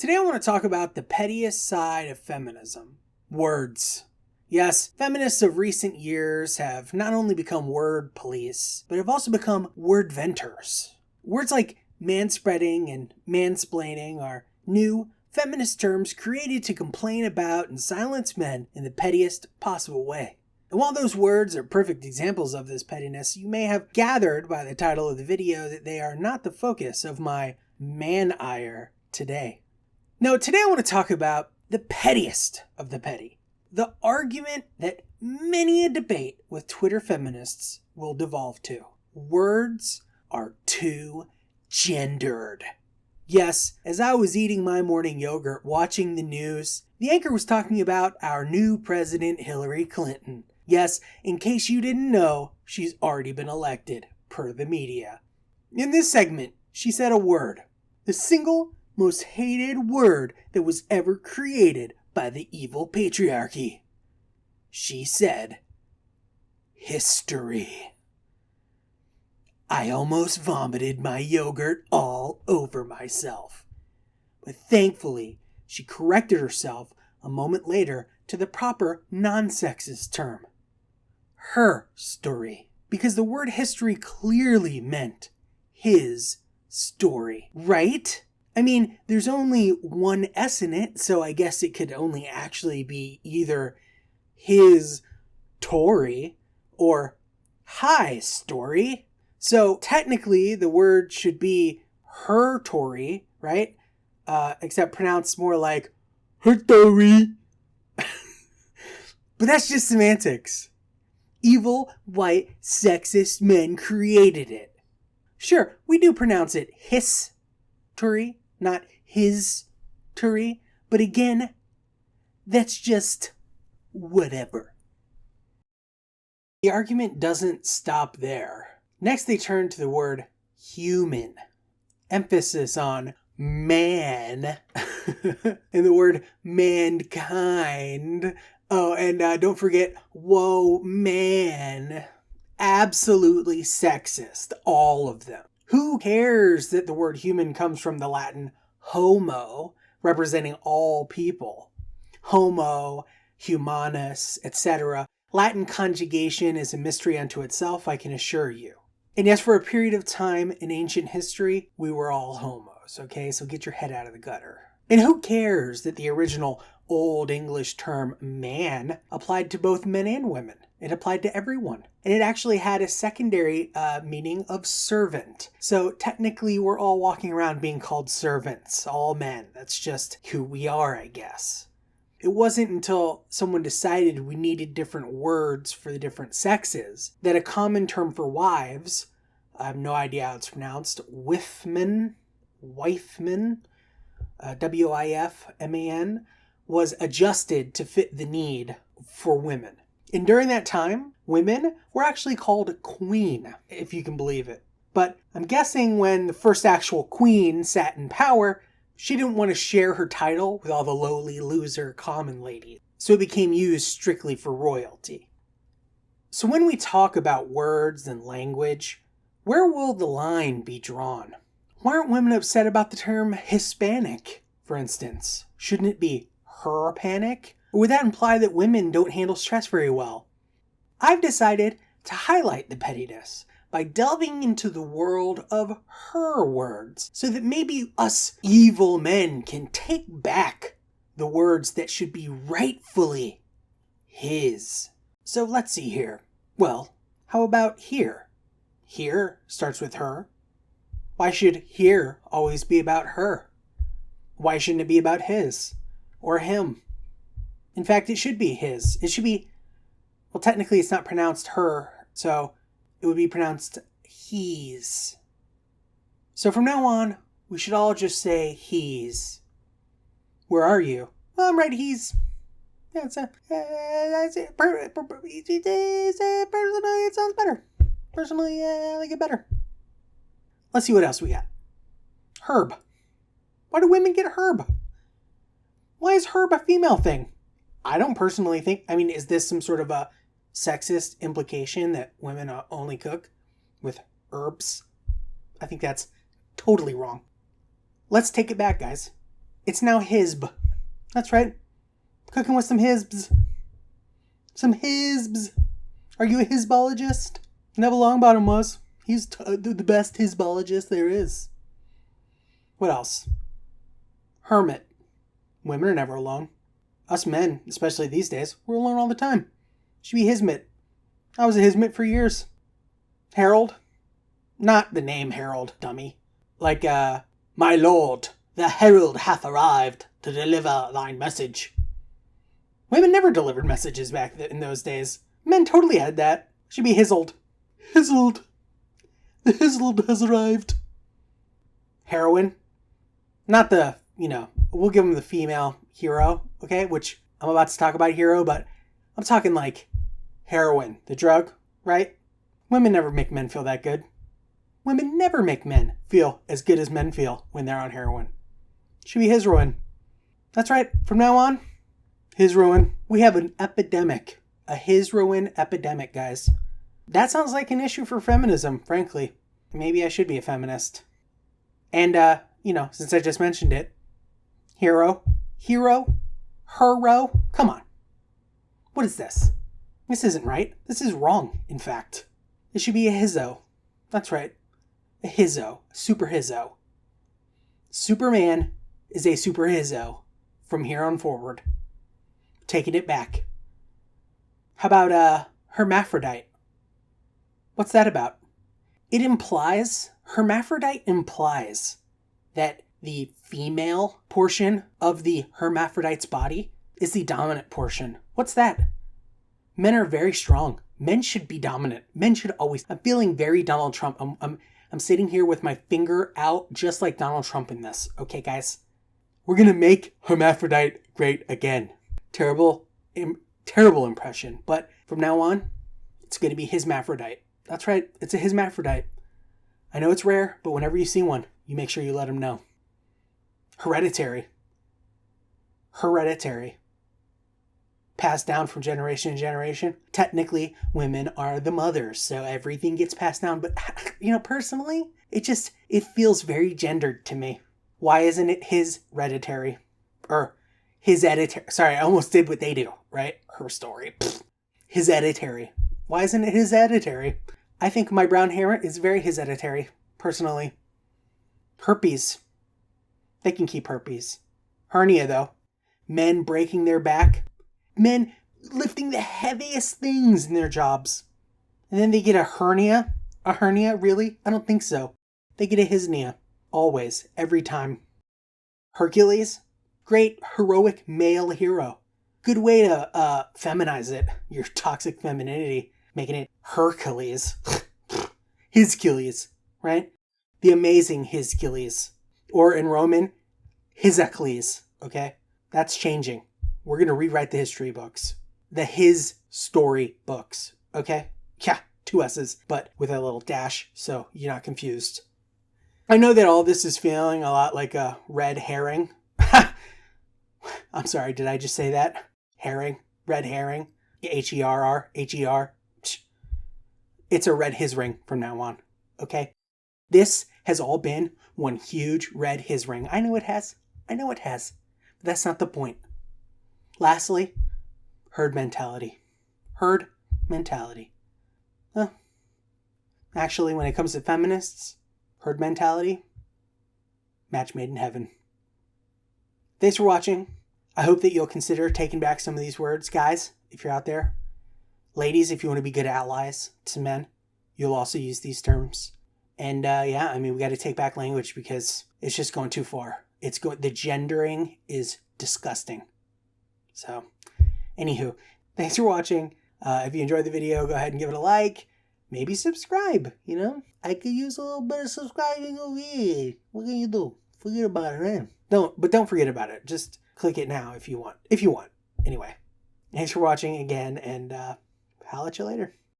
Today I want to talk about the pettiest side of feminism. Words. Yes, feminists of recent years have not only become word police, but have also become word venters. Words like manspreading and mansplaining are new feminist terms created to complain about and silence men in the pettiest possible way. And while those words are perfect examples of this pettiness, you may have gathered by the title of the video that they are not the focus of my man-ire today. No, today I want to talk about the pettiest of the petty. The argument that many a debate with Twitter feminists will devolve to. Words are too gendered. Yes, as I was eating my morning yogurt watching the news, the anchor was talking about our new president, Hillary Clinton. Yes, in case you didn't know, she's already been elected, per the media. In this segment, she said a word. The single most hated word that was ever created by the evil patriarchy. She said, history. I almost vomited my yogurt all over myself. But thankfully, she corrected herself a moment later to the proper non-sexist term. Her story. Because the word history clearly meant his story. Right? I mean, there's only one S in it, so I guess it could only actually be either his Tory or high story. So technically the word should be her Tory, right? Except pronounced more like her Tory. But that's just semantics. Evil, white, sexist men created it. Sure, we do pronounce it his-tory, not his-tory, but again, that's just whatever. The argument doesn't stop there. Next they turn to the word human. Emphasis on man. And the word mankind. Oh, and don't forget, whoa, man. Absolutely sexist, all of them. Who cares that the word human comes from the Latin homo, representing all people? Homo, humanus, etc. Latin conjugation is a mystery unto itself, I can assure you. And yes, for a period of time in ancient history, we were all homos, okay? So get your head out of the gutter. And who cares that the original Old English term man applied to both men and women? It applied to everyone. And it actually had a secondary meaning of servant. So technically we're all walking around being called servants, all men. That's just who we are, I guess. It wasn't until someone decided we needed different words for the different sexes that a common term for wives, I have no idea how it's pronounced, wifman, W-I-F-M-A-N, was adjusted to fit the need for women. And during that time, women were actually called queen, if you can believe it. But I'm guessing when the first actual queen sat in power, she didn't want to share her title with all the lowly loser common ladies. So it became used strictly for royalty. So when we talk about words and language, where will the line be drawn? Why aren't women upset about the term Hispanic, for instance? Shouldn't it be her panic? Or would that imply that women don't handle stress very well? I've decided to highlight the pettiness by delving into the world of her words, so that maybe us evil men can take back the words that should be rightfully his. So let's see here. Well, how about here? Here starts with her. Why should here always be about her? Why shouldn't it be about his or him? In fact, it should be his. It should be, well, technically it's not pronounced her, so it would be pronounced he's. So from now on, we should all just say he's. Where are you? Well, I'm right, he's. Yeah, personally, it sounds better. Personally, I like it better. Let's see what else we got. Herb. Why do women get herb? Why is herb a female thing? I don't personally think, is this some sort of a sexist implication that women only cook with herbs? I think that's totally wrong. Let's take it back, guys. It's now HISB. That's right. Cooking with some HISBs. Some HISBs. Are you a HISBologist? Neville Longbottom was. He's the best HISBologist there is. What else? HERMIT. Women are never alone. Us men, especially these days, we're alone all the time. Should be HISMIT. I was a HISMIT for years. HERALD. Not the name Herald, dummy. Like, my lord, the herald hath arrived to deliver thine message. Women never delivered messages back in those days. Men totally had that. Should be hizzled. Hizzled. The hizzled has arrived. Heroine. Not the, we'll give him the female hero, okay? Which I'm about to talk about hero, but I'm talking like heroin, the drug, right? Women never make men feel that good. Women never make men feel as good as men feel when they're on heroin. Should be his ruin. That's right. From now on, his ruin. We have an epidemic. A his ruin epidemic, guys. That sounds like an issue for feminism, frankly. Maybe I should be a feminist. And, since I just mentioned it, hero, hero, come on. What is this? This isn't right. This is wrong, in fact. It should be a hizzo. That's right. A hizzo. Super hizzo. Superman is a super hizzo from here on forward. Taking it back. How about hermaphrodite? What's that about? Hermaphrodite implies that the female portion of the hermaphrodite's body is the dominant portion. What's that? Men are very strong. Men should be dominant. Men should always... I'm feeling very Donald Trump. I'm sitting here with my finger out just like Donald Trump in this. Okay, guys? We're going to make hermaphrodite great again. Terrible impression. But from now on, it's going to be hismaphrodite. That's right. It's a hismaphrodite. I know it's rare, but whenever you see one, you make sure you let them know. Hereditary. Passed down from generation to generation. Technically, women are the mothers, so everything gets passed down. But, personally, it feels very gendered to me. Why isn't it his hereditary? Or his hereditary. Sorry, I almost did what they do, right? Her story. His hereditary. Why isn't it his hereditary? I think my brown hair is very hereditary, personally. Herpes. They can keep herpes. Hernia, though. Men breaking their back. Men lifting the heaviest things in their jobs. And then they get a hernia. A hernia, really? I don't think so. They get a hisnia. Always. Every time. Hercules. Great, heroic male hero. Good way to feminize it. Your toxic femininity. Making it Hercules. HISCULES, right? The amazing HISCULES. Or in Roman, HISCULES, okay? That's changing. We're going to rewrite the history books. The his story books, okay? Yeah, 2 S's, but with a little dash, so you're not confused. I know that all this is feeling a lot like a red herring. I'm sorry, did I just say that? Herring? Red herring? H-E-R-R? H-E-R? It's a red his ring from now on, okay? This has all been one huge red his ring. I know it has. But that's not the point. Lastly, herd mentality. Herd mentality. Well, actually, when it comes to feminists, herd mentality, match made in heaven. Thanks for watching. I hope that you'll consider taking back some of these words, guys, if you're out there. Ladies, if you want to be good allies to men, you'll also use these terms. And we got to take back language because it's just going too far. The gendering is disgusting. So, anywho, thanks for watching. If you enjoyed the video, go ahead and give it a like. Maybe subscribe, I could use a little bit of subscribing over here. What can you do? Forget about it, man. Don't forget about it. Just click it now if you want. Anyway, thanks for watching again, and I'll let you later.